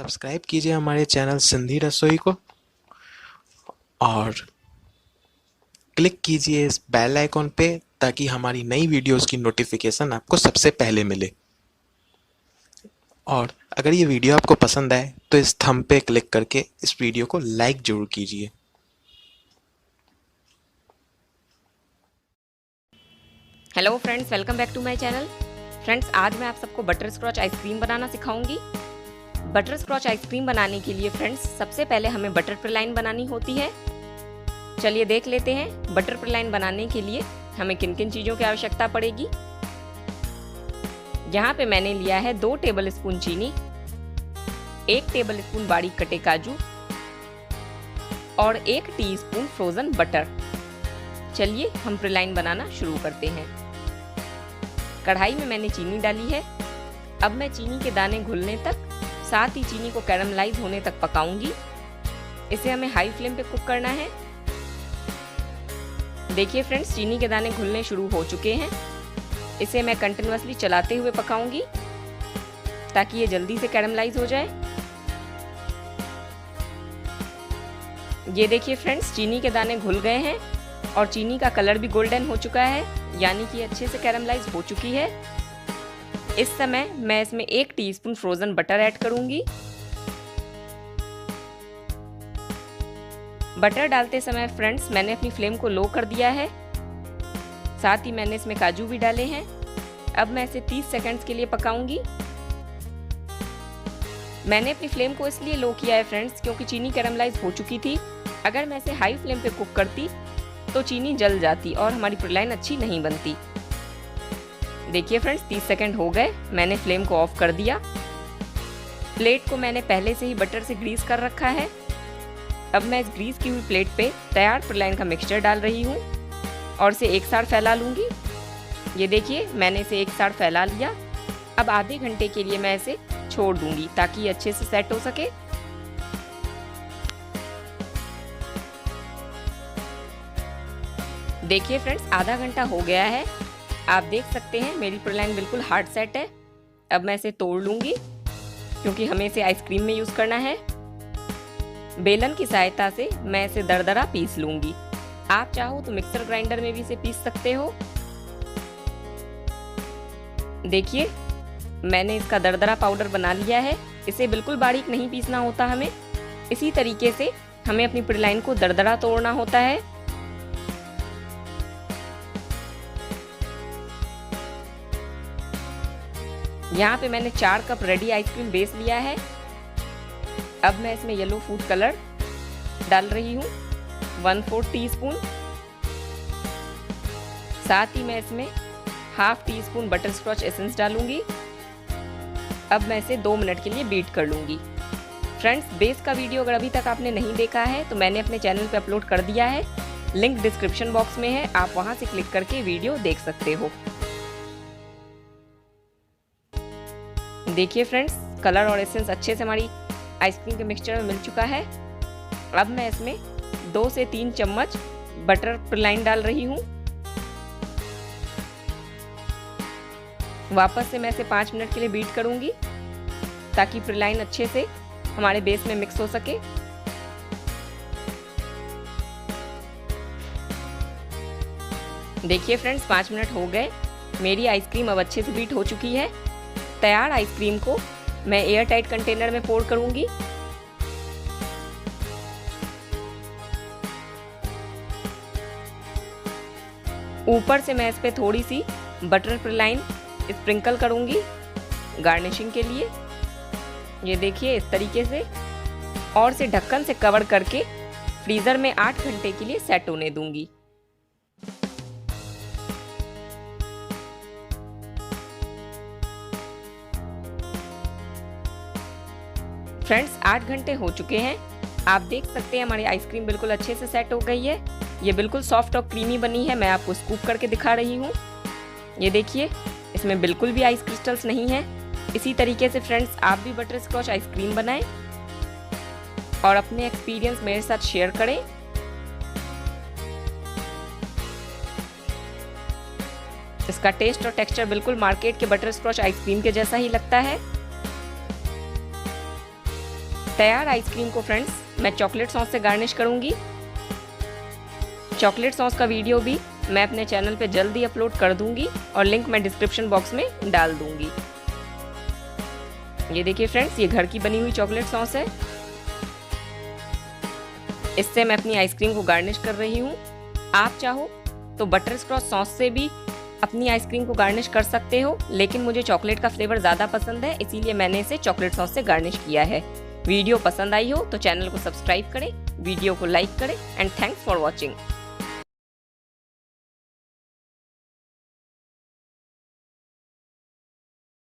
Subscribe कीजिए हमारे channel Sindhi रसोई को और क्लिक कीजिए इस बेल आइकॉन पे ताकि हमारी नई वीडियोस की नोटिफिकेशन आपको सबसे पहले मिले। और अगर ये वीडियो आपको पसंद आए तो इस थंब पे क्लिक करके इस वीडियो को लाइक जरूर कीजिए। Hello friends, welcome back to my channel. Friends, आज मैं आप सबको बटर स्कॉच आइसक्रीम बनाना सिखाऊंगी। बटर स्कॉच आइसक्रीम बनाने के लिए फ्रेंड्स सबसे पहले हमें बटर प्रलाइन बनानी होती है। चलिए देख लेते हैं बटर प्रलाइन बनाने के लिए हमें किन किन चीज़ों की आवश्यकता पड़ेगी। यहाँ पे मैंने लिया है 2 टेबलस्पून चीनी, 1 टेबलस्पून बारीक कटे काजू और 1 टीस्पून फ्रोजन बटर। चलिए हम प्रलाइन बनाना शुरू करते हैं। कढ़ाई में मैंने चीनी डाली है। अब मैं चीनी के दाने घुलने तक, साथ ही चीनी को कैरमलाइज होने तक पकाऊंगी। इसे हमें हाई फ्लेम पे कुक करना है। देखिए फ्रेंड्स, चीनी के दाने घुलने शुरू हो चुके हैं। इसे मैं कंटिन्यूअसली चलाते हुए पकाऊंगी ताकि ये जल्दी से कैरमलाइज हो जाए। ये देखिए फ्रेंड्स, चीनी के दाने घुल गए हैं और चीनी का कलर भी गोल्डन हो चुका है, यानी कि अच्छे से कैरमलाइज हो चुकी है। इस समय मैं इसमें 1 टीस्पून फ्रोजन बटर ऐड करूंगी। बटर डालते समय फ्रेंड्स मैंने अपनी फ्लेम को लो कर दिया है। साथ ही मैंने इसमें काजू भी डाले हैं। अब मैं इसे 30 सेकंड्स के लिए पकाऊंगी। मैंने अपनी फ्लेम को इसलिए लो किया है फ्रेंड्स क्योंकि चीनी कैरमलाइज हो चुकी थी। अगर मैं इसे हाई फ्लेम पे कुक करती तो चीनी जल जाती और हमारी प्रलाइन अच्छी नहीं बनती। देखिए फ्रेंड्स, 30 सेकंड हो गए, मैंने फ्लेम को ऑफ कर दिया। प्लेट को मैंने पहले से ही बटर से ग्रीस कर रखा है। अब मैं इस ग्रीस की हुई प्लेट पे तैयार प्रलाइन का मिक्सचर डाल रही हूँ और इसे एक साथ फैला लूंगी। ये देखिए, मैंने इसे एक साथ फैला लिया। अब आधे घंटे के लिए मैं इसे छोड़ दूंगी ताकि ये अच्छे से सेट हो सके। देखिए फ्रेंड्स, आधा घंटा हो गया है। आप देख सकते हैं मेरी प्रलाइन बिल्कुल हार्ड सेट है। अब मैं इसे तोड़ लूंगी क्योंकि हमें इसे आइसक्रीम में यूज करना है। बेलन की सहायता से मैं इसे दरदरा पीस लूंगी। आप चाहो तो मिक्सर ग्राइंडर में भी इसे पीस सकते हो। देखिए, मैंने इसका दरदरा पाउडर बना लिया है। इसे बिल्कुल बारीक नहीं पीसना होता हमें। इसी तरीके से हमें अपनी प्रलाइन को दरदरा तोड़ना होता है। यहाँ पे मैंने 4 कप रेडी आइसक्रीम बेस लिया है। अब मैं इसमें येलो फूड कलर डाल रही हूँ 1/4 टीस्पून। साथ ही मैं इसमें ½ टीस्पून बटर स्कॉच एसेंस डालूंगी। अब मैं इसे 2 मिनट के लिए बीट कर लूंगी। फ्रेंड्स, बेस का वीडियो अगर अभी तक आपने नहीं देखा है तो मैंने अपने चैनल पे अपलोड कर दिया है। लिंक डिस्क्रिप्शन बॉक्स में है, आप वहां से क्लिक करके वीडियो देख सकते हो। देखिए फ्रेंड्स, कलर और एसेंस अच्छे से हमारी आइसक्रीम के मिक्सचर में मिल चुका है। अब मैं इसमें 2 से 3 चम्मच बटर प्रलाइन डाल रही हूँ। वापस से मैं इसे 5 मिनट के लिए बीट करूंगी ताकि प्रलाइन अच्छे से हमारे बेस में मिक्स हो सके। देखिए फ्रेंड्स, 5 मिनट हो गए। मेरी आइसक्रीम अब अच्छे से बीट हो चुकी है। तैयार आइसक्रीम को मैं एयर टाइट कंटेनर में पोर करूंगी। ऊपर से मैं इस पे थोड़ी सी बटर प्रलाइन स्प्रिंकल करूंगी गार्निशिंग के लिए। ये देखिए इस तरीके से, और इसे ढक्कन से कवर करके फ्रीजर में 8 घंटे के लिए सेट होने दूंगी। फ्रेंड्स, 8 घंटे हो चुके हैं। आप देख सकते हैं हमारी आइसक्रीम बिल्कुल अच्छे से सेट हो गई है। ये बिल्कुल सॉफ्ट और क्रीमी बनी है। मैं आपको स्कूप करके दिखा रही हूँ। ये देखिए, इसमें बिल्कुल भी आइस क्रिस्टल्स नहीं है। इसी तरीके से फ्रेंड्स, आप भी बटर स्कॉच आइसक्रीम बनाएं और अपने एक्सपीरियंस मेरे साथ शेयर करें। इसका टेस्ट और टेक्सचर बिल्कुल मार्केट के बटर स्कॉच आइसक्रीम के जैसा ही लगता है। तैयार आइसक्रीम को फ्रेंड्स मैं चॉकलेट सॉस से गार्निश करूंगी। चॉकलेट सॉस का वीडियो भी मैं अपने चैनल पे जल्दी अपलोड कर दूंगी और लिंक मैं डिस्क्रिप्शन बॉक्स में डाल दूंगी। ये देखिए फ्रेंड्स, ये घर की बनी हुई चॉकलेट सॉस है। इससे मैं अपनी आइसक्रीम को गार्निश कर रही हूँ। आप चाहो तो बटर स्कॉच सॉस से भी अपनी आइसक्रीम को गार्निश कर सकते हो, लेकिन मुझे चॉकलेट का फ्लेवर ज़्यादा पसंद है, इसीलिए मैंने इसे चॉकलेट सॉस से गार्निश किया है। वीडियो पसंद आई हो तो चैनल को सब्सक्राइब करें, वीडियो को लाइक करें एंड थैंक्स फॉर वॉचिंग।